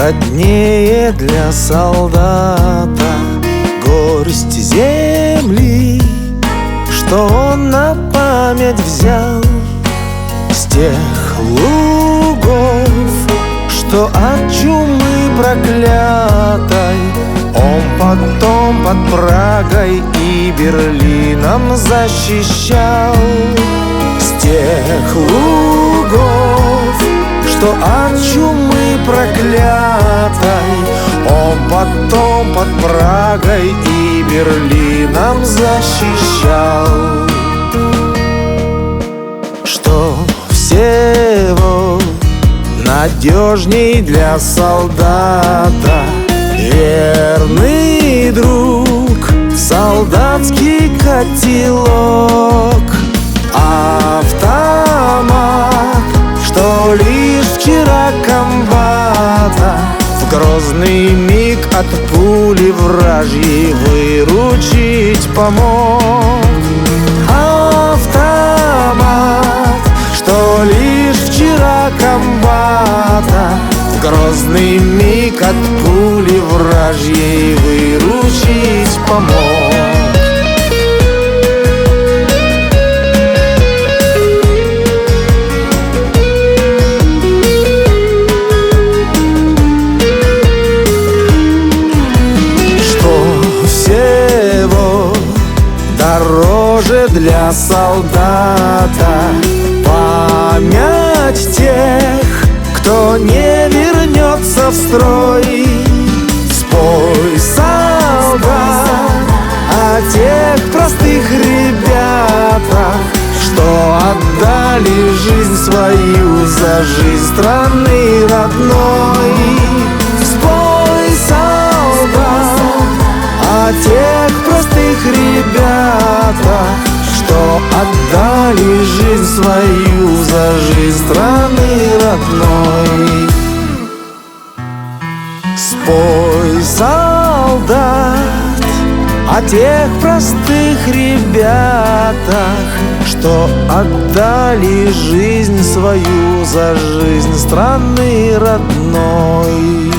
роднее для солдата горсть земли, что он на память взял с тех лугов, что от чумы проклятой он потом под Прагой и Берлином защищал. С тех лугов, что от чумы проклятой он потом под Прагой и Берлином защищал. Что всего надежней для солдата верный друг, солдатский котелок, автомат, что лишь вчера комбата в грозный миг от пули вражьей выручить помог. Автомат, что лишь вчера комбата в грозный миг от пули вражьей выручить помог. Дороже для солдата память тех, кто не вернется в строй. Спой, солдат, о тех простых ребятах, что отдали жизнь свою за жизнь страны родной. Спой, солдат, о тех простых ребятах, что отдали жизнь свою за жизнь страны родной. Спой, солдат, о тех простых ребятах, что отдали жизнь свою за жизнь страны родной.